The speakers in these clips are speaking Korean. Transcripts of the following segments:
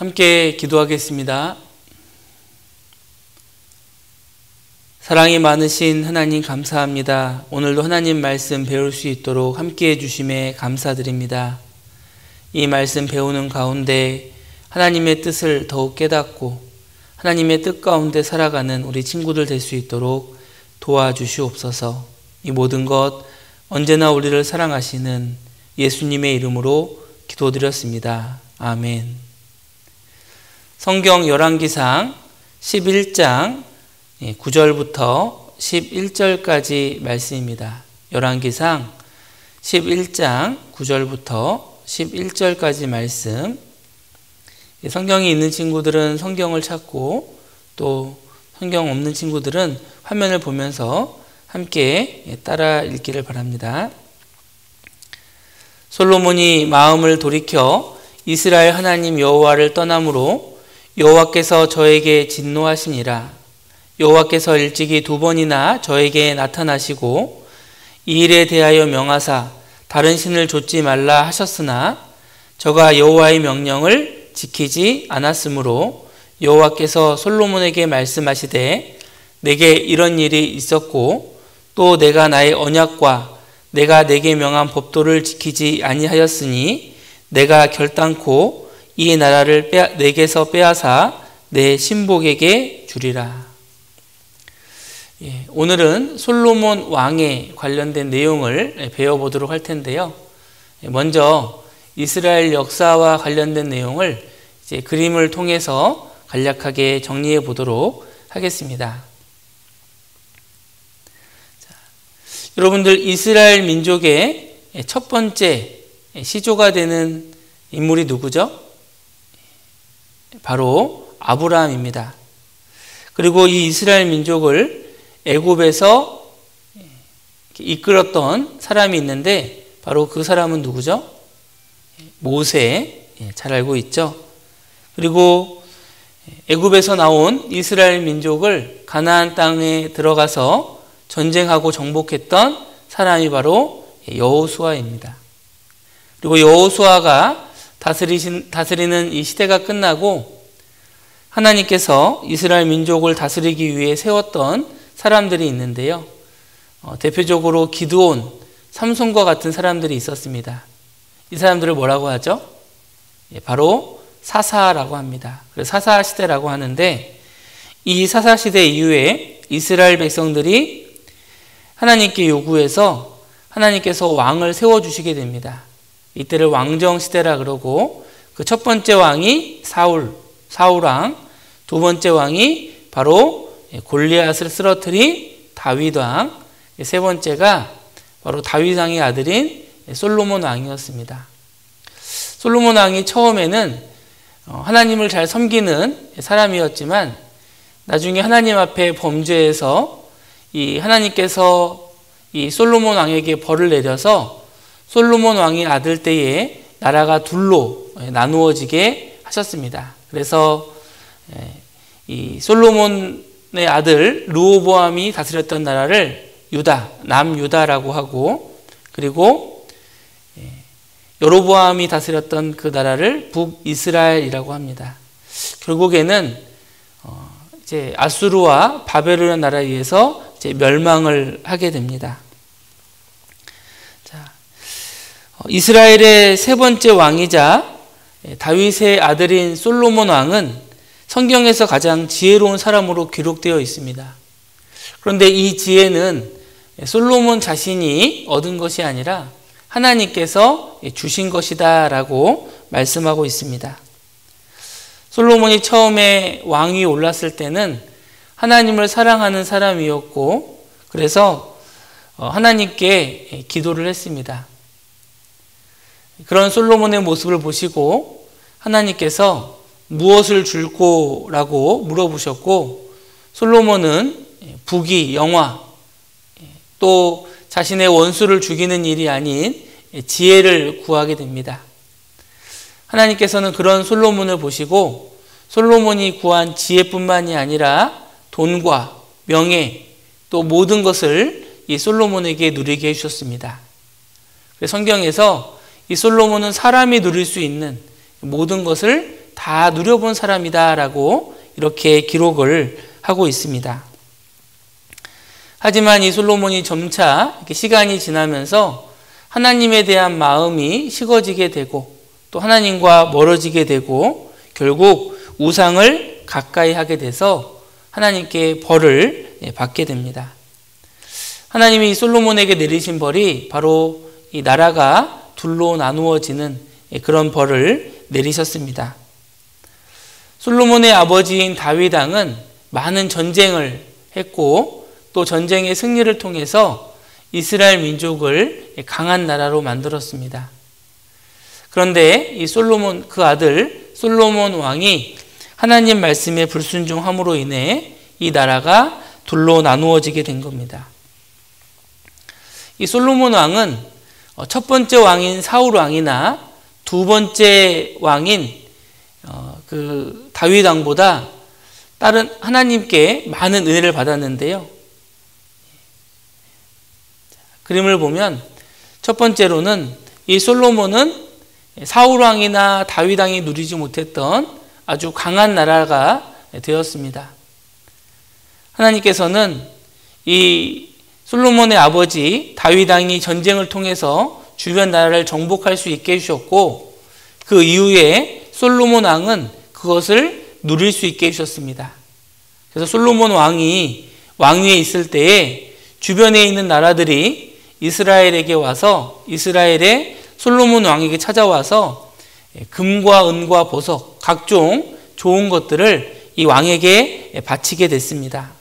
함께 기도하겠습니다. 사랑이 많으신 하나님 감사합니다. 오늘도 하나님 말씀 배울 수 있도록 함께해 주심에 감사드립니다. 이 말씀 배우는 가운데 하나님의 뜻을 더욱 깨닫고 하나님의 뜻 가운데 살아가는 우리 친구들 될 수 있도록 도와주시옵소서. 이 모든 것 언제나 우리를 사랑하시는 예수님의 이름으로 기도드렸습니다. 아멘. 성경 열왕기상 11장 9절부터 11절까지 말씀입니다. 열왕기상 11장 9절부터 11절까지 말씀. 성경이 있는 친구들은 성경을 찾고 또 성경 없는 친구들은 화면을 보면서 함께 따라 읽기를 바랍니다. 솔로몬이 마음을 돌이켜 이스라엘 하나님 여호와를 떠남으로 여호와께서 저에게 진노하시니라. 여호와께서 일찍이 2번이나 저에게 나타나시고 이 일에 대하여 명하사 다른 신을 좇지 말라 하셨으나 저가 여호와의 명령을 지키지 않았으므로 여호와께서 솔로몬에게 말씀하시되 내게 이런 일이 있었고 또 내가 나의 언약과 내가 내게 명한 법도를 지키지 아니하였으니 내가 결단코 이 나라를 내게서 빼앗아 내 신복에게 주리라. 오늘은 솔로몬 왕에 관련된 내용을 배워보도록 할 텐데요. 먼저 이스라엘 역사와 관련된 내용을 이제 그림을 통해서 간략하게 정리해 보도록 하겠습니다. 자, 여러분들 이스라엘 민족의 첫 번째 시조가 되는 인물이 누구죠? 바로 아브라함입니다. 그리고 이 이스라엘 민족을 애굽에서 이끌었던 사람이 있는데 바로 그 사람은 누구죠? 모세. 잘 알고 있죠? 그리고 애굽에서 나온 이스라엘 민족을 가나안 땅에 들어가서 전쟁하고 정복했던 사람이 바로 여호수아입니다. 그리고 여호수아가 다스리는 이 시대가 끝나고 하나님께서 이스라엘 민족을 다스리기 위해 세웠던 사람들이 있는데요. 대표적으로 기드온, 삼손과 같은 사람들이 있었습니다. 이 사람들을 뭐라고 하죠? 바로 사사라고 합니다. 그래서 사사 시대라고 하는데 이 사사 시대 이후에 이스라엘 백성들이 하나님께 요구해서 하나님께서 왕을 세워주시게 됩니다. 이때를 왕정 시대라 그러고 그 첫 번째 왕이 사울왕, 두 번째 왕이 바로 골리앗을 쓰러뜨린 다윗왕, 세 번째가 바로 다윗왕의 아들인 솔로몬 왕이었습니다. 솔로몬 왕이 처음에는 하나님을 잘 섬기는 사람이었지만 나중에 하나님 앞에 범죄해서 이 하나님께서 이 솔로몬 왕에게 벌을 내려서 솔로몬 왕의 아들 때에 나라가 둘로 나누어지게 하셨습니다. 그래서 이 솔로몬의 아들 르호보암이 다스렸던 나라를 유다, 남유다라고 하고 그리고 여로보암이 다스렸던 그 나라를 북이스라엘이라고 합니다. 결국에는 이제 아수르와 바벨론 나라에 의해서 이제 멸망을 하게 됩니다. 자, 이스라엘의 세 번째 왕이자 다윗의 아들인 솔로몬 왕은 성경에서 가장 지혜로운 사람으로 기록되어 있습니다. 그런데 이 지혜는 솔로몬 자신이 얻은 것이 아니라 하나님께서 주신 것이다 라고 말씀하고 있습니다. 솔로몬이 처음에 왕위 올랐을 때는 하나님을 사랑하는 사람이었고 그래서 하나님께 기도를 했습니다. 그런 솔로몬의 모습을 보시고 하나님께서 무엇을 줄꼬라고 물어보셨고 솔로몬은 부귀, 영화 또 자신의 원수를 죽이는 일이 아닌 지혜를 구하게 됩니다. 하나님께서는 그런 솔로몬을 보시고 솔로몬이 구한 지혜뿐만이 아니라 돈과 명예 또 모든 것을 이 솔로몬에게 누리게 해주셨습니다. 성경에서 이 솔로몬은 사람이 누릴 수 있는 모든 것을 다 누려본 사람이다라고 이렇게 기록을 하고 있습니다. 하지만 이 솔로몬이 점차 이렇게 시간이 지나면서 하나님에 대한 마음이 식어지게 되고 또 하나님과 멀어지게 되고 결국 우상을 가까이 하게 돼서 하나님께 벌을 받게 됩니다. 하나님이 이 솔로몬에게 내리신 벌이 바로 이 나라가 둘로 나누어지는 그런 벌을 내리셨습니다. 솔로몬의 아버지인 다윗 왕은 많은 전쟁을 했고 또 전쟁의 승리를 통해서 이스라엘 민족을 강한 나라로 만들었습니다. 그런데 이 솔로몬 그 아들 솔로몬 왕이 하나님 말씀에 불순종함으로 인해 이 나라가 둘로 나누어지게 된 겁니다. 이 솔로몬 왕은 첫 번째 왕인 사울 왕이나 두 번째 왕인 그 다윗 왕보다 다른 하나님께 많은 은혜를 받았는데요. 그림을 보면 첫 번째로는 이 솔로몬은 사울 왕이나 다윗 왕이 누리지 못했던 아주 강한 나라가 되었습니다. 하나님께서는 이 솔로몬의 아버지 다윗 왕이 전쟁을 통해서 주변 나라를 정복할 수 있게 해주셨고 그 이후에 솔로몬 왕은 그것을 누릴 수 있게 해주셨습니다. 그래서 솔로몬 왕이 왕위에 있을 때에 주변에 있는 나라들이 이스라엘에게 와서 이스라엘의 솔로몬 왕에게 찾아와서 금과 은과 보석 각종 좋은 것들을 이 왕에게 바치게 됐습니다.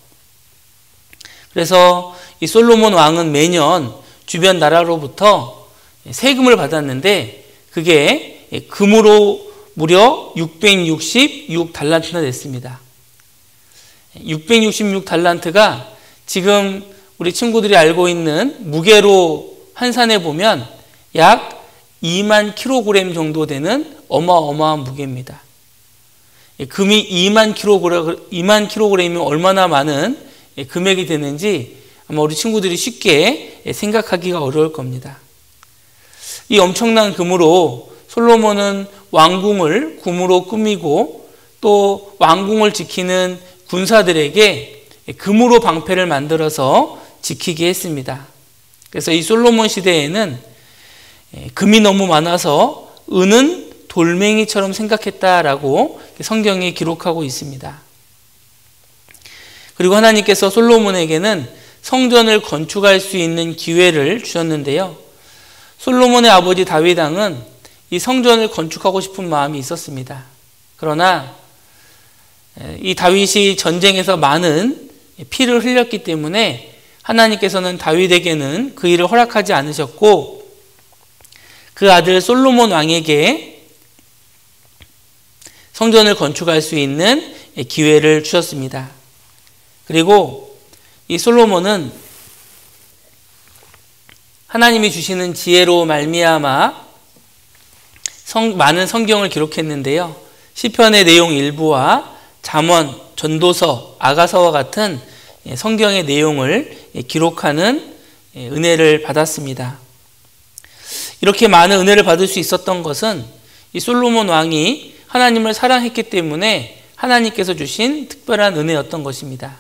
그래서 이 솔로몬 왕은 매년 주변 나라로부터 세금을 받았는데 그게 금으로 무려 666달란트나 됐습니다. 666달란트가 지금 우리 친구들이 알고 있는 무게로 환산해 보면 약 2만 킬로그램 정도 되는 어마어마한 무게입니다. 금이 2만 킬로그램이면 얼마나 많은 금액이 되는지 아마 우리 친구들이 쉽게 생각하기가 어려울 겁니다. 이 엄청난 금으로 솔로몬은 왕궁을 금으로 꾸미고 또 왕궁을 지키는 군사들에게 금으로 방패를 만들어서 지키게 했습니다. 그래서 이 솔로몬 시대에는 금이 너무 많아서 은은 돌멩이처럼 생각했다라고 성경이 기록하고 있습니다. 그리고 하나님께서 솔로몬에게는 성전을 건축할 수 있는 기회를 주셨는데요. 솔로몬의 아버지 다윗 왕은 이 성전을 건축하고 싶은 마음이 있었습니다. 그러나 이 다윗이 전쟁에서 많은 피를 흘렸기 때문에 하나님께서는 다윗에게는 그 일을 허락하지 않으셨고 그 아들 솔로몬 왕에게 성전을 건축할 수 있는 기회를 주셨습니다. 그리고 이 솔로몬은 하나님이 주시는 지혜로 말미암아 많은 성경을 기록했는데요. 시편의 내용 일부와 잠언, 전도서, 아가서와 같은 성경의 내용을 기록하는 은혜를 받았습니다. 이렇게 많은 은혜를 받을 수 있었던 것은 이 솔로몬 왕이 하나님을 사랑했기 때문에 하나님께서 주신 특별한 은혜였던 것입니다.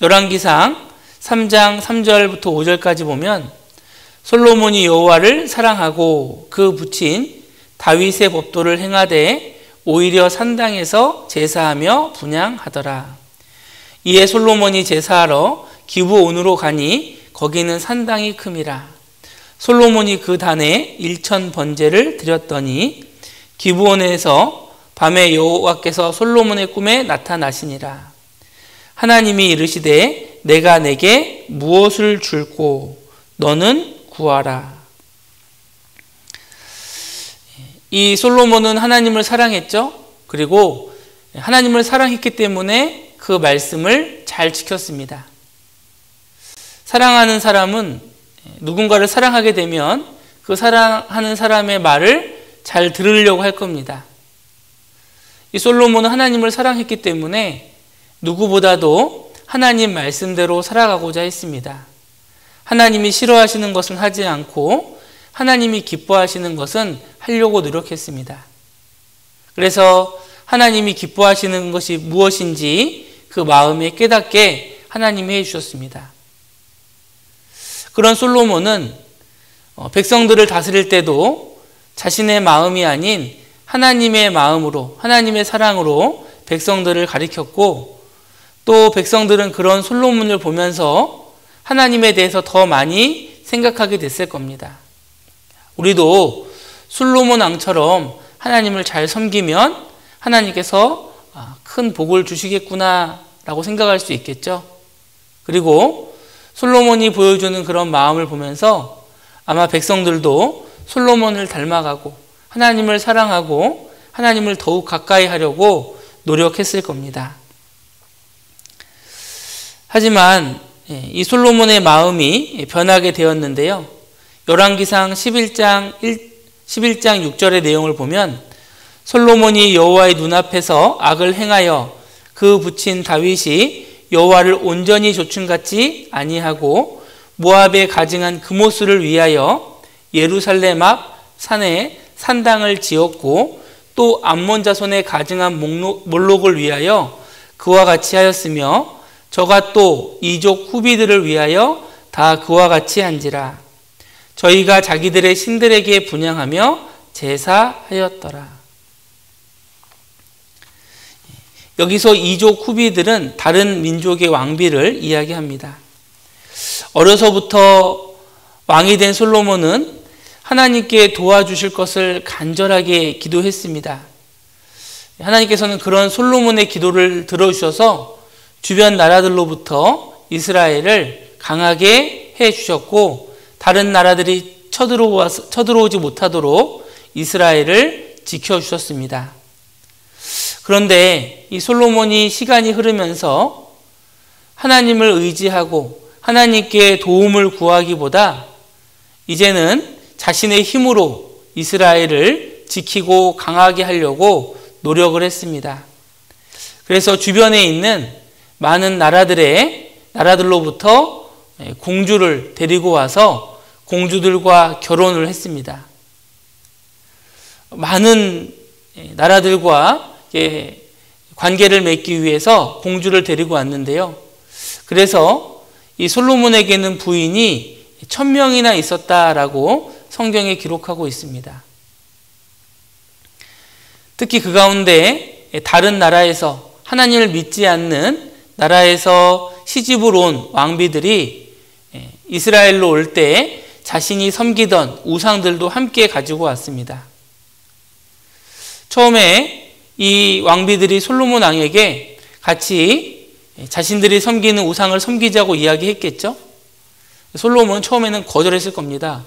열왕기상 3장 3절부터 5절까지 보면 솔로몬이 여호와를 사랑하고 그 붙인 다윗의 법도를 행하되 오히려 산당에서 제사하며 분향하더라. 이에 솔로몬이 제사하러 기브온으로 가니 거기는 산당이 큼이라. 솔로몬이 그 단에 1000번제를 드렸더니 기브온에서 밤에 여호와께서 솔로몬의 꿈에 나타나시니라. 하나님이 이르시되 내가 내게 무엇을 줄꼬 너는 구하라. 이 솔로몬은 하나님을 사랑했죠. 그리고 하나님을 사랑했기 때문에 그 말씀을 잘 지켰습니다. 사랑하는 사람은 누군가를 사랑하게 되면 그 사랑하는 사람의 말을 잘 들으려고 할 겁니다. 이 솔로몬은 하나님을 사랑했기 때문에 누구보다도 하나님 말씀대로 살아가고자 했습니다. 하나님이 싫어하시는 것은 하지 않고 하나님이 기뻐하시는 것은 하려고 노력했습니다. 그래서 하나님이 기뻐하시는 것이 무엇인지 그 마음에 깨닫게 하나님이 해주셨습니다. 그런 솔로몬은 백성들을 다스릴 때도 자신의 마음이 아닌 하나님의 마음으로, 하나님의 사랑으로 백성들을 가리켰고, 또 백성들은 그런 솔로몬을 보면서 하나님에 대해서 더 많이 생각하게 됐을 겁니다. 우리도 솔로몬 왕처럼 하나님을 잘 섬기면 하나님께서 큰 복을 주시겠구나 라고 생각할 수 있겠죠. 그리고 솔로몬이 보여주는 그런 마음을 보면서 아마 백성들도 솔로몬을 닮아가고 하나님을 사랑하고 하나님을 더욱 가까이 하려고 노력했을 겁니다. 하지만 이 솔로몬의 마음이 변하게 되었는데요. 열왕기상 11장 6절의 내용을 보면 솔로몬이 여호와의 눈앞에서 악을 행하여 그 부친 다윗이 여호와를 온전히 조충같이 아니하고 모압에 가증한 그모스를 위하여 예루살렘 앞 산에 산당을 지었고 또 암몬 자손에 가증한 몰록을 위하여 그와 같이 하였으며 저가 또 이족 후비들을 위하여 다 그와 같이 한지라. 저희가 자기들의 신들에게 분향하며 제사하였더라. 여기서 이족 후비들은 다른 민족의 왕비를 이야기합니다. 어려서부터 왕이 된 솔로몬은 하나님께 도와주실 것을 간절하게 기도했습니다. 하나님께서는 그런 솔로몬의 기도를 들어주셔서 주변 나라들로부터 이스라엘을 강하게 해주셨고 다른 나라들이 쳐들어오지 못하도록 이스라엘을 지켜주셨습니다. 그런데 이 솔로몬이 시간이 흐르면서 하나님을 의지하고 하나님께 도움을 구하기보다 이제는 자신의 힘으로 이스라엘을 지키고 강하게 하려고 노력을 했습니다. 그래서 주변에 있는 많은 나라들로부터 공주를 데리고 와서 공주들과 결혼을 했습니다. 많은 나라들과 관계를 맺기 위해서 공주를 데리고 왔는데요. 그래서 이 솔로몬에게는 부인이 1000명이나 있었다라고 성경에 기록하고 있습니다. 특히 그 가운데 다른 나라에서 하나님을 믿지 않는 나라에서 시집을 온 왕비들이 이스라엘로 올 때 자신이 섬기던 우상들도 함께 가지고 왔습니다. 처음에 이 왕비들이 솔로몬 왕에게 같이 자신들이 섬기는 우상을 섬기자고 이야기했겠죠. 솔로몬은 처음에는 거절했을 겁니다.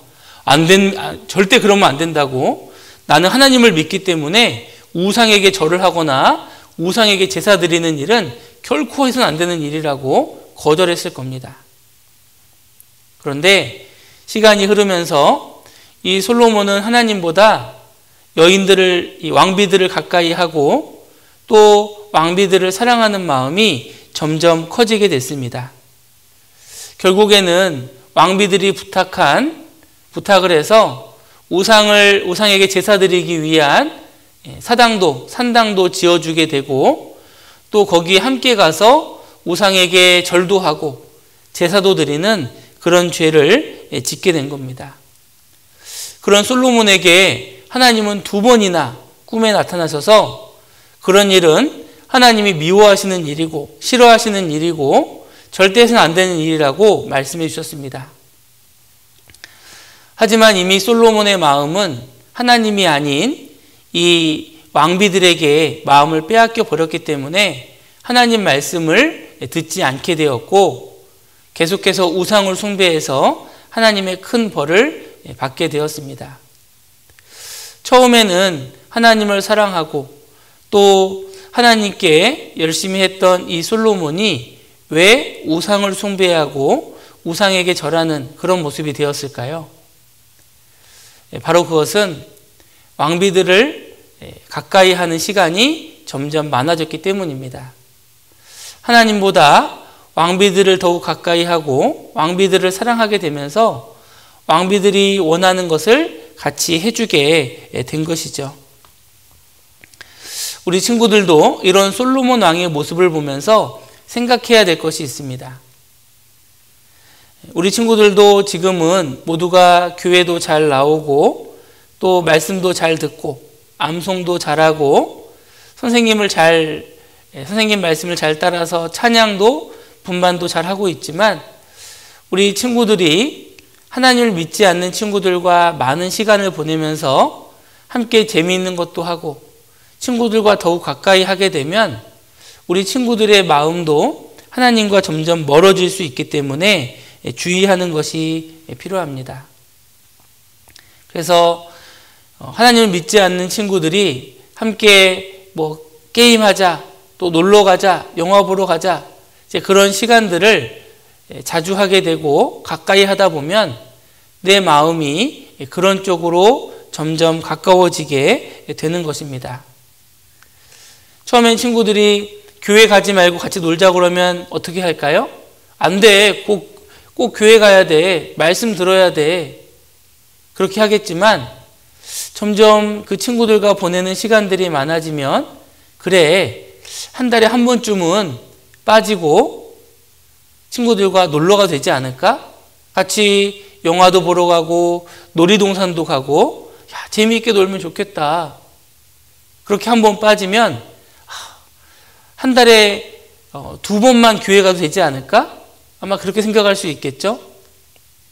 절대 그러면 안 된다고. 나는 하나님을 믿기 때문에 우상에게 절을 하거나 우상에게 제사 드리는 일은 결코 해서는 안 되는 일이라고 거절했을 겁니다. 그런데 시간이 흐르면서 이 솔로몬은 하나님보다 이 왕비들을 가까이 하고 또 왕비들을 사랑하는 마음이 점점 커지게 됐습니다. 결국에는 왕비들이 부탁을 해서 우상에게 제사 드리기 위한 산당도 지어주게 되고 또 거기에 함께 가서 우상에게 절도 하고 제사도 드리는 그런 죄를 짓게 된 겁니다. 그런 솔로몬에게 하나님은 2번이나 꿈에 나타나셔서 그런 일은 하나님이 미워하시는 일이고 싫어하시는 일이고 절대 해서는 안 되는 일이라고 말씀해 주셨습니다. 하지만 이미 솔로몬의 마음은 하나님이 아닌 이 왕비들에게 마음을 빼앗겨 버렸기 때문에 하나님 말씀을 듣지 않게 되었고 계속해서 우상을 숭배해서 하나님의 큰 벌을 받게 되었습니다. 처음에는 하나님을 사랑하고 또 하나님께 열심히 했던 이 솔로몬이 왜 우상을 숭배하고 우상에게 절하는 그런 모습이 되었을까요? 바로 그것은 왕비들을 가까이 하는 시간이 점점 많아졌기 때문입니다. 하나님보다 왕비들을 더욱 가까이 하고 왕비들을 사랑하게 되면서 왕비들이 원하는 것을 같이 해주게 된 것이죠. 우리 친구들도 이런 솔로몬 왕의 모습을 보면서 생각해야 될 것이 있습니다. 우리 친구들도 지금은 모두가 교회도 잘 나오고 또 말씀도 잘 듣고 암송도 잘하고 선생님 말씀을 잘 따라서 찬양도 분반도 잘 하고 있지만 우리 친구들이 하나님을 믿지 않는 친구들과 많은 시간을 보내면서 함께 재미있는 것도 하고 친구들과 더욱 가까이 하게 되면 우리 친구들의 마음도 하나님과 점점 멀어질 수 있기 때문에 주의하는 것이 필요합니다. 그래서 하나님을 믿지 않는 친구들이 함께 게임하자, 또 놀러 가자, 영화 보러 가자, 이제 그런 시간들을 자주 하게 되고 가까이 하다 보면 내 마음이 그런 쪽으로 점점 가까워지게 되는 것입니다. 처음엔 친구들이 교회 가지 말고 같이 놀자 그러면 어떻게 할까요? 안 돼. 꼭 교회 가야 돼. 말씀 들어야 돼. 그렇게 하겠지만 점점 그 친구들과 보내는 시간들이 많아지면 그래, 한 달에 한 번쯤은 빠지고 친구들과 놀러가 되지 않을까? 같이 영화도 보러 가고 놀이동산도 가고 재미있게 놀면 좋겠다. 그렇게 한 번 빠지면 한 달에 2번만 교회 가도 되지 않을까? 아마 그렇게 생각할 수 있겠죠?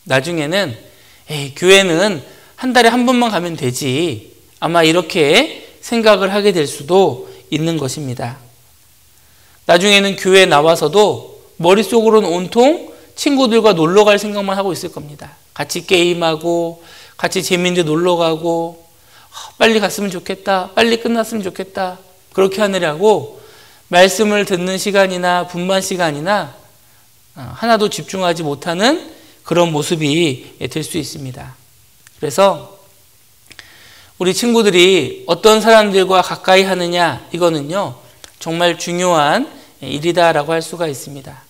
나중에는 교회는 한 달에 한 번만 가면 되지. 아마 이렇게 생각을 하게 될 수도 있는 것입니다. 나중에는 교회에 나와서도 머릿속으로는 온통 친구들과 놀러 갈 생각만 하고 있을 겁니다. 같이 게임하고 같이 재미있는 데 놀러 가고 빨리 갔으면 좋겠다. 빨리 끝났으면 좋겠다. 그렇게 하느라고 말씀을 듣는 시간이나 분반 시간이나 하나도 집중하지 못하는 그런 모습이 될 수 있습니다. 그래서 우리 친구들이 어떤 사람들과 가까이 하느냐, 이거는요 정말 중요한 일이다라고 할 수가 있습니다.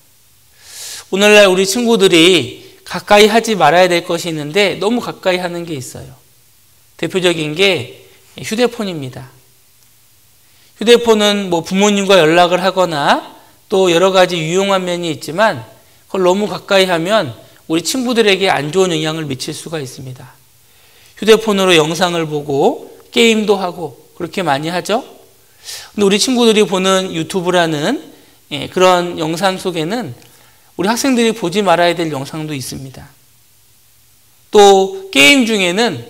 오늘날 우리 친구들이 가까이 하지 말아야 될 것이 있는데 너무 가까이 하는 게 있어요. 대표적인 게 휴대폰입니다. 휴대폰은 부모님과 연락을 하거나 또 여러 가지 유용한 면이 있지만 그걸 너무 가까이 하면 우리 친구들에게 안 좋은 영향을 미칠 수가 있습니다. 휴대폰으로 영상을 보고 게임도 하고 그렇게 많이 하죠. 근데 우리 친구들이 보는 유튜브라는 그런 영상 속에는 우리 학생들이 보지 말아야 될 영상도 있습니다. 또 게임 중에는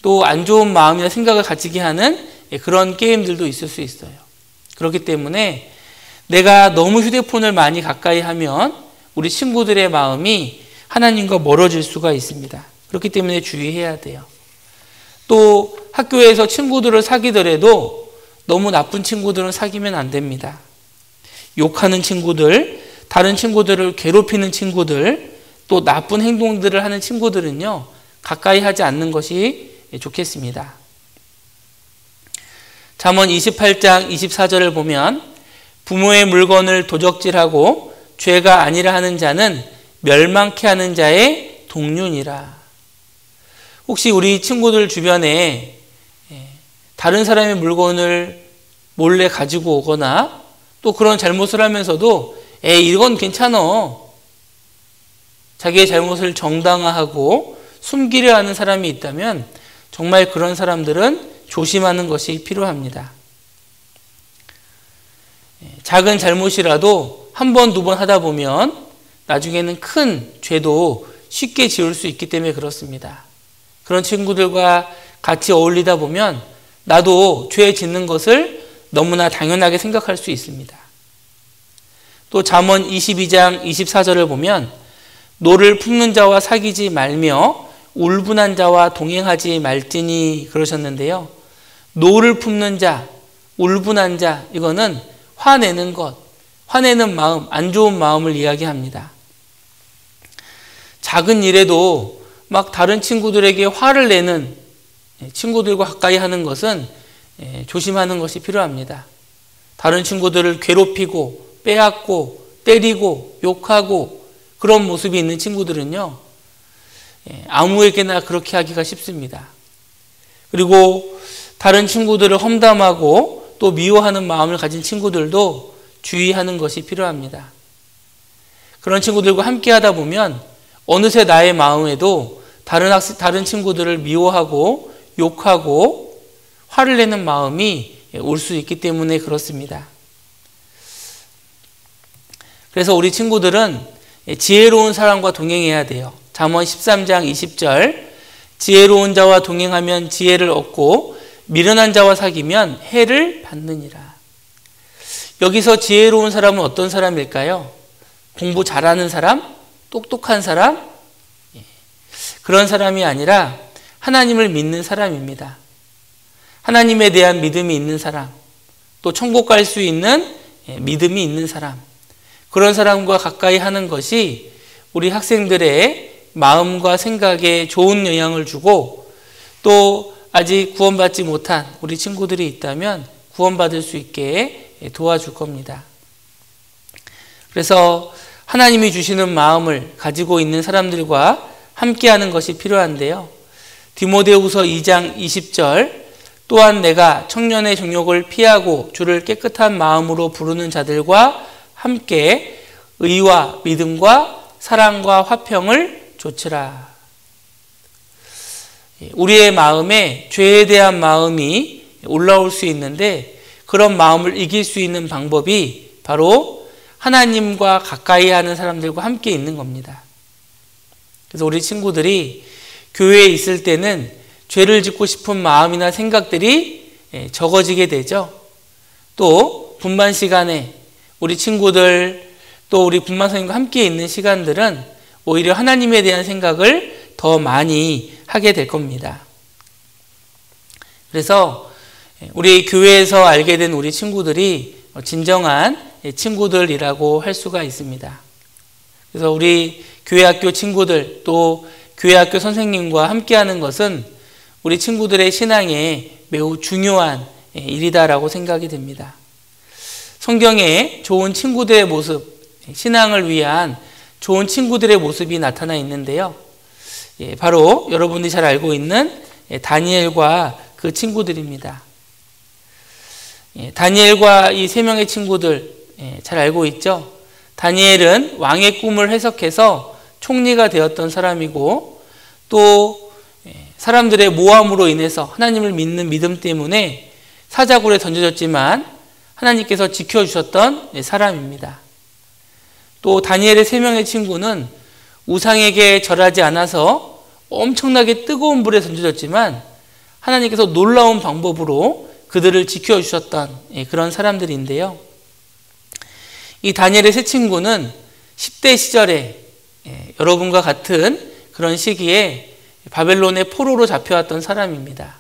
또 안 좋은 마음이나 생각을 가지게 하는 그런 게임들도 있을 수 있어요. 그렇기 때문에 내가 너무 휴대폰을 많이 가까이 하면 우리 친구들의 마음이 하나님과 멀어질 수가 있습니다. 그렇기 때문에 주의해야 돼요. 또 학교에서 친구들을 사귀더라도 너무 나쁜 친구들은 사귀면 안 됩니다. 욕하는 친구들, 다른 친구들을 괴롭히는 친구들, 또 나쁜 행동들을 하는 친구들은요 가까이 하지 않는 것이 좋겠습니다. 잠언 28장 24절을 보면 부모의 물건을 도적질하고 죄가 아니라 하는 자는 멸망케 하는 자의 동륜이라. 혹시 우리 친구들 주변에 다른 사람의 물건을 몰래 가지고 오거나 또 그런 잘못을 하면서도 이건 괜찮아. 자기의 잘못을 정당화하고 숨기려 하는 사람이 있다면 정말 그런 사람들은 조심하는 것이 필요합니다. 작은 잘못이라도 한 번, 두 번 하다 보면 나중에는 큰 죄도 쉽게 지을 수 있기 때문에 그렇습니다. 그런 친구들과 같이 어울리다 보면 나도 죄 짓는 것을 너무나 당연하게 생각할 수 있습니다. 또 잠언 22장 24절을 보면 노를 품는 자와 사귀지 말며 울분한 자와 동행하지 말지니 그러셨는데요. 노를 품는 자, 울분한 자, 이거는 화내는 것, 화내는 마음, 안 좋은 마음을 이야기합니다. 작은 일에도 막 다른 친구들에게 화를 내는 친구들과 가까이 하는 것은 조심하는 것이 필요합니다. 다른 친구들을 괴롭히고 빼앗고 때리고 욕하고 그런 모습이 있는 친구들은요 아무에게나 그렇게 하기가 쉽습니다. 그리고 다른 친구들을 험담하고 또 미워하는 마음을 가진 친구들도 주의하는 것이 필요합니다. 그런 친구들과 함께 하다 보면 어느새 나의 마음에도 다른 친구들을 미워하고 욕하고 화를 내는 마음이 올 수 있기 때문에 그렇습니다. 그래서 우리 친구들은 지혜로운 사람과 동행해야 돼요. 잠언 13장 20절, 지혜로운 자와 동행하면 지혜를 얻고 미련한 자와 사귀면 해를 받느니라. 여기서 지혜로운 사람은 어떤 사람일까요? 공부 잘하는 사람? 똑똑한 사람? 그런 사람이 아니라 하나님을 믿는 사람입니다. 하나님에 대한 믿음이 있는 사람, 또 천국 갈 수 있는 믿음이 있는 사람, 그런 사람과 가까이 하는 것이 우리 학생들의 마음과 생각에 좋은 영향을 주고, 또 아직 구원받지 못한 우리 친구들이 있다면 구원받을 수 있게 도와줄 겁니다. 그래서 하나님이 주시는 마음을 가지고 있는 사람들과 함께하는 것이 필요한데요. 디모데후서 2장 20절, 또한 내가 청년의 정욕을 피하고 주를 깨끗한 마음으로 부르는 자들과 함께 의와 믿음과 사랑과 화평을 좇으라. 우리의 마음에 죄에 대한 마음이 올라올 수 있는데, 그런 마음을 이길 수 있는 방법이 바로 하나님과 가까이 하는 사람들과 함께 있는 겁니다. 그래서 우리 친구들이 교회에 있을 때는 죄를 짓고 싶은 마음이나 생각들이 적어지게 되죠. 또 분반 시간에 우리 친구들, 또 우리 분반 선생님과 함께 있는 시간들은 오히려 하나님에 대한 생각을 더 많이 하게 될 겁니다. 그래서 우리 교회에서 알게 된 우리 친구들이 진정한 친구들이라고 할 수가 있습니다. 그래서 우리 교회학교 친구들, 또 교회학교 선생님과 함께하는 것은 우리 친구들의 신앙에 매우 중요한 일이다라고 생각이 됩니다. 성경에 좋은 친구들의 모습, 신앙을 위한 좋은 친구들의 모습이 나타나 있는데요. 바로 여러분들이 잘 알고 있는 다니엘과 그 친구들입니다. 다니엘과 이 세 명의 친구들 잘 알고 있죠? 다니엘은 왕의 꿈을 해석해서 총리가 되었던 사람이고, 또 사람들의 모함으로 인해서 하나님을 믿는 믿음 때문에 사자굴에 던져졌지만 하나님께서 지켜주셨던 사람입니다. 또 다니엘의 세 명의 친구는 우상에게 절하지 않아서 엄청나게 뜨거운 불에 던져졌지만 하나님께서 놀라운 방법으로 그들을 지켜주셨던 그런 사람들인데요. 이 다니엘의 세 친구는 10대 시절에 여러분과 같은 그런 시기에 바벨론의 포로로 잡혀왔던 사람입니다.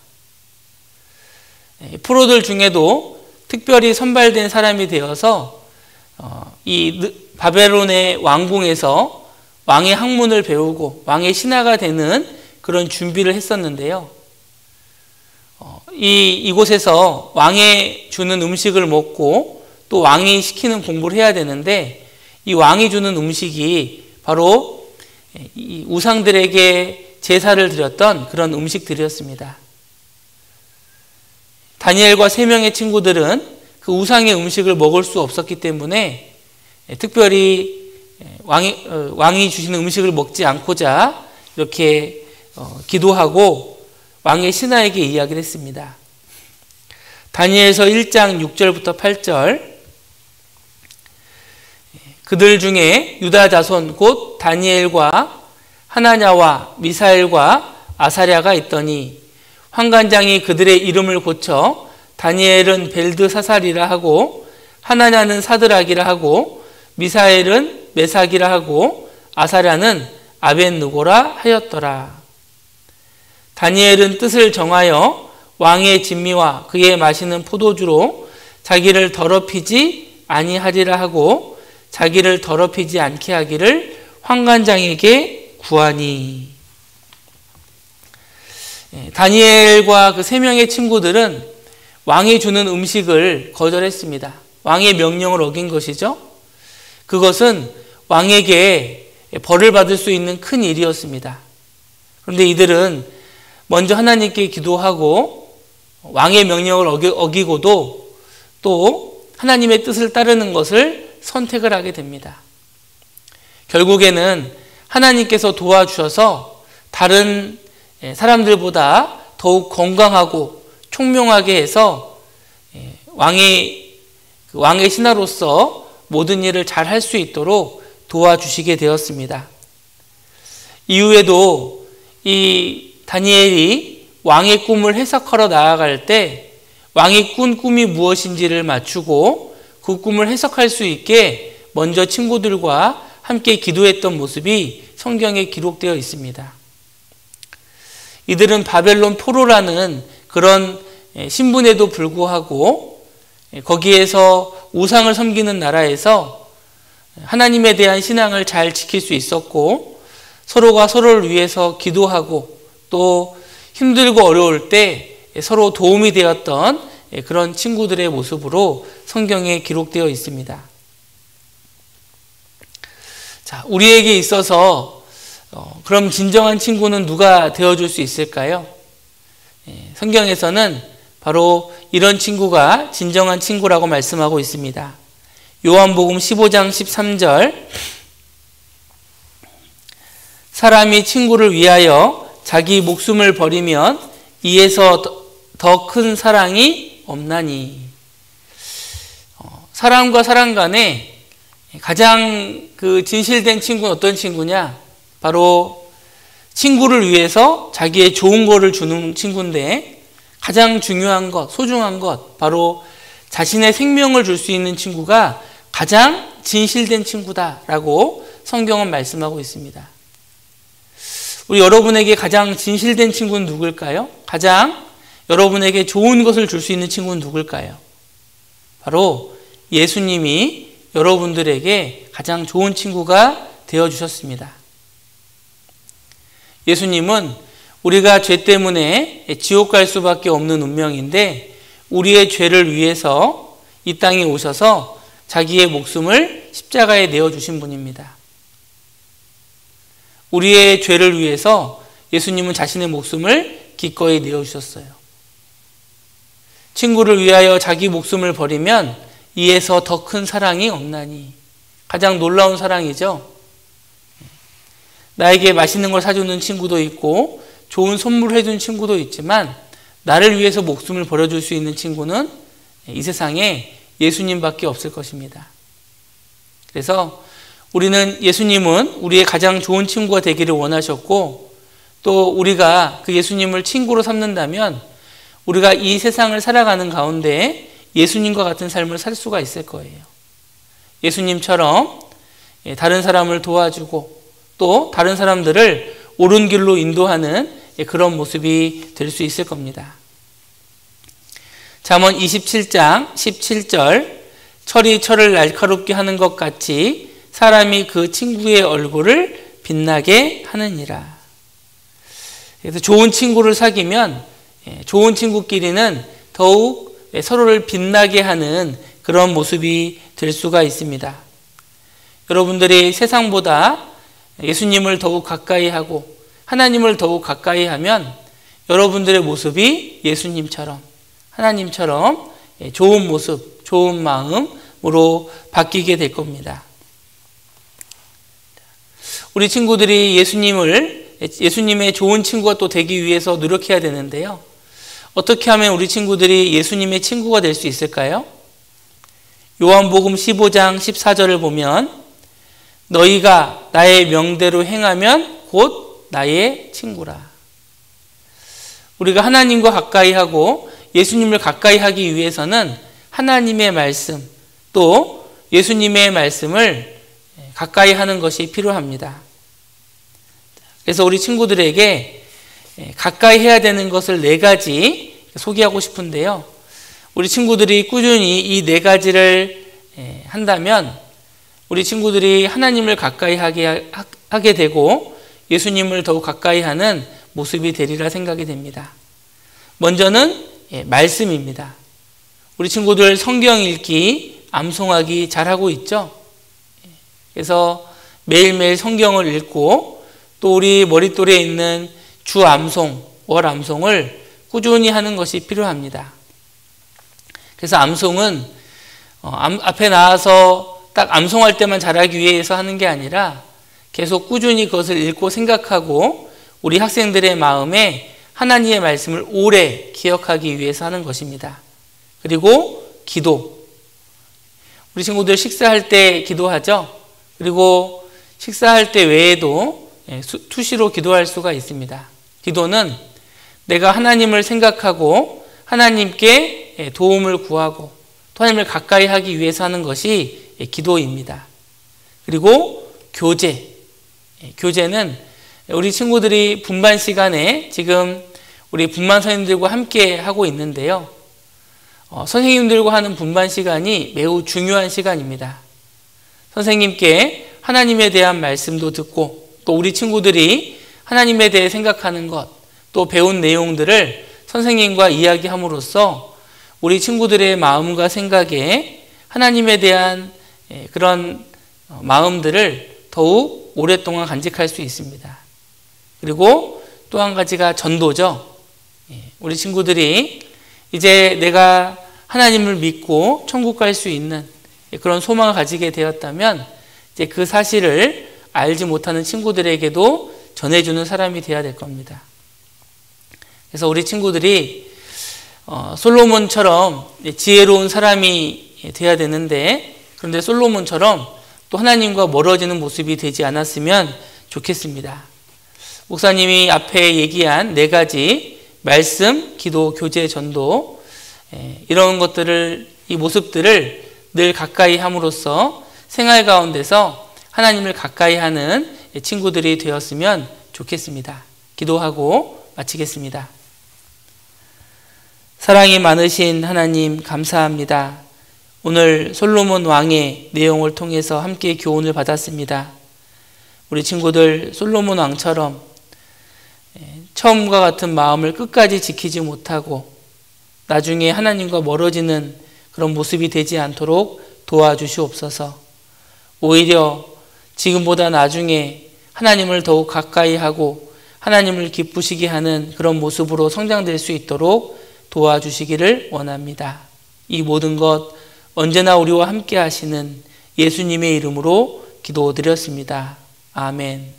포로들 중에도 특별히 선발된 사람이 되어서 이 바벨론의 왕궁에서 왕의 학문을 배우고 왕의 신하가 되는 그런 준비를 했었는데요. 이곳에서 왕이 주는 음식을 먹고 또 왕이 시키는 공부를 해야 되는데, 이 왕이 주는 음식이 바로 이 우상들에게 제사를 드렸던 그런 음식들이었습니다. 다니엘과 세 명의 친구들은 그 우상의 음식을 먹을 수 없었기 때문에 특별히 왕이 주시는 음식을 먹지 않고자 이렇게 기도하고 왕의 신하에게 이야기를 했습니다. 다니엘서 1장 6절부터 8절, 그들 중에 유다 자손 곧 다니엘과 하나냐와 미사엘과 아사랴가 있더니 환관장이 그들의 이름을 고쳐 다니엘은 벨드사살이라 하고 하나냐는 사드락이라 하고 미사엘은 메삭이라 하고 아사랴는 아벳느고라 하였더라. 다니엘은 뜻을 정하여 왕의 진미와 그의 마시는 포도주로 자기를 더럽히지 아니하리라 하고 자기를 더럽히지 않게 하기를 환관장에게 구하니. 다니엘과 그 세 명의 친구들은 왕이 주는 음식을 거절했습니다. 왕의 명령을 어긴 것이죠. 그것은 왕에게 벌을 받을 수 있는 큰 일이었습니다. 그런데 이들은 먼저 하나님께 기도하고 왕의 명령을 어기고도 또 하나님의 뜻을 따르는 것을 선택을 하게 됩니다. 결국에는 하나님께서 도와주셔서 다른 사람들보다 더욱 건강하고 총명하게 해서 왕의 신하로서 모든 일을 잘 할 수 있도록 도와주시게 되었습니다. 이후에도 이 다니엘이 왕의 꿈을 해석하러 나아갈 때 왕이 꾼 꿈이 무엇인지를 맞추고 그 꿈을 해석할 수 있게 먼저 친구들과 함께 기도했던 모습이 성경에 기록되어 있습니다. 이들은 바벨론 포로라는 그런 신분에도 불구하고 거기에서 우상을 섬기는 나라에서 하나님에 대한 신앙을 잘 지킬 수 있었고 서로가 서로를 위해서 기도하고 또 힘들고 어려울 때 서로 도움이 되었던 그런 친구들의 모습으로 성경에 기록되어 있습니다. 자, 우리에게 있어서 그럼 진정한 친구는 누가 되어줄 수 있을까요? 성경에서는 바로 이런 친구가 진정한 친구라고 말씀하고 있습니다. 요한복음 15장 13절 사람이 친구를 위하여 자기 목숨을 버리면 이에서 더 큰 사랑이 없나니. 사람과 사람 간에 가장 진실된 친구는 어떤 친구냐? 바로 친구를 위해서 자기의 좋은 거를 주는 친구인데 가장 중요한 것, 소중한 것, 바로 자신의 생명을 줄 수 있는 친구가 가장 진실된 친구다라고 성경은 말씀하고 있습니다. 우리 여러분에게 가장 진실된 친구는 누굴까요? 가장 여러분에게 좋은 것을 줄 수 있는 친구는 누굴까요? 바로 예수님이 여러분들에게 가장 좋은 친구가 되어주셨습니다. 예수님은 우리가 죄 때문에 지옥 갈 수밖에 없는 운명인데 우리의 죄를 위해서 이 땅에 오셔서 자기의 목숨을 십자가에 내어주신 분입니다. 우리의 죄를 위해서 예수님은 자신의 목숨을 기꺼이 내어주셨어요. 친구를 위하여 자기 목숨을 버리면 이에서 더 큰 사랑이 없나니. 가장 놀라운 사랑이죠. 나에게 맛있는 걸 사주는 친구도 있고 좋은 선물을 해준 친구도 있지만 나를 위해서 목숨을 버려줄 수 있는 친구는 이 세상에 예수님밖에 없을 것입니다. 그래서 우리는 예수님은 우리의 가장 좋은 친구가 되기를 원하셨고 또 우리가 그 예수님을 친구로 삼는다면 우리가 이 세상을 살아가는 가운데 예수님과 같은 삶을 살 수가 있을 거예요. 예수님처럼 다른 사람을 도와주고 또 다른 사람들을 옳은 길로 인도하는 그런 모습이 될 수 있을 겁니다. 잠언 27장 17절 철이 철을 날카롭게 하는 것 같이 사람이 그 친구의 얼굴을 빛나게 하느니라. 그래서 좋은 친구를 사귀면 좋은 친구끼리는 더욱 서로를 빛나게 하는 그런 모습이 될 수가 있습니다. 여러분들이 세상보다 예수님을 더욱 가까이 하고 하나님을 더욱 가까이 하면 여러분들의 모습이 예수님처럼 하나님처럼 좋은 모습, 좋은 마음으로 바뀌게 될 겁니다. 우리 친구들이 예수님의 좋은 친구가 또 되기 위해서 노력해야 되는데요. 어떻게 하면 우리 친구들이 예수님의 친구가 될 수 있을까요? 요한복음 15장 14절을 보면 너희가 나의 명대로 행하면 곧 나의 친구라. 우리가 하나님과 가까이 하고 예수님을 가까이 하기 위해서는 하나님의 말씀 또 예수님의 말씀을 가까이 하는 것이 필요합니다. 그래서 우리 친구들에게 가까이 해야 되는 것을 4가지 소개하고 싶은데요. 우리 친구들이 꾸준히 이 4가지를 한다면 우리 친구들이 하나님을 가까이 하게 되고 예수님을 더욱 가까이 하는 모습이 되리라 생각이 됩니다. 먼저는 말씀입니다. 우리 친구들 성경 읽기, 암송하기 잘하고 있죠? 그래서 매일매일 성경을 읽고 또 우리 머릿돌에 있는 주 암송, 월 암송을 꾸준히 하는 것이 필요합니다. 그래서 암송은 앞에 나와서 딱 암송할 때만 잘하기 위해서 하는 게 아니라 계속 꾸준히 그것을 읽고 생각하고 우리 학생들의 마음에 하나님의 말씀을 오래 기억하기 위해서 하는 것입니다. 그리고 기도. 우리 친구들 식사할 때 기도하죠? 그리고 식사할 때 외에도 수시로 기도할 수가 있습니다. 기도는 내가 하나님을 생각하고 하나님께 도움을 구하고 또 하나님을 가까이 하기 위해서 하는 것이 기도입니다. 그리고 교제. 교제는 우리 친구들이 분반 시간에 지금 우리 분반 선생님들과 함께 하고 있는데요. 선생님들과 하는 분반 시간이 매우 중요한 시간입니다. 선생님께 하나님에 대한 말씀도 듣고 또 우리 친구들이 하나님에 대해 생각하는 것, 또 배운 내용들을 선생님과 이야기함으로써 우리 친구들의 마음과 생각에 하나님에 대한 그런 마음들을 더욱 오랫동안 간직할 수 있습니다. 그리고 또 한 가지가 전도죠. 우리 친구들이 이제 내가 하나님을 믿고 천국 갈 수 있는 그런 소망을 가지게 되었다면 이제 그 사실을 알지 못하는 친구들에게도 전해주는 사람이 되어야 될 겁니다. 그래서 우리 친구들이 솔로몬처럼 지혜로운 사람이 되어야 되는데, 그런데 솔로몬처럼 또 하나님과 멀어지는 모습이 되지 않았으면 좋겠습니다. 목사님이 앞에 얘기한 4가지 말씀, 기도, 교제, 전도, 이런 것들을, 이 모습들을 늘 가까이 함으로써 생활 가운데서 하나님을 가까이 하는 친구들이 되었으면 좋겠습니다. 기도하고 마치겠습니다. 사랑이 많으신 하나님 감사합니다. 오늘 솔로몬 왕의 내용을 통해서 함께 교훈을 받았습니다. 우리 친구들 솔로몬 왕처럼 처음과 같은 마음을 끝까지 지키지 못하고 나중에 하나님과 멀어지는 그런 모습이 되지 않도록 도와주시옵소서. 오히려 지금보다 나중에 하나님을 더욱 가까이 하고 하나님을 기쁘시게 하는 그런 모습으로 성장될 수 있도록 도와주시기를 원합니다. 이 모든 것 언제나 우리와 함께 하시는 예수님의 이름으로 기도드렸습니다. 아멘.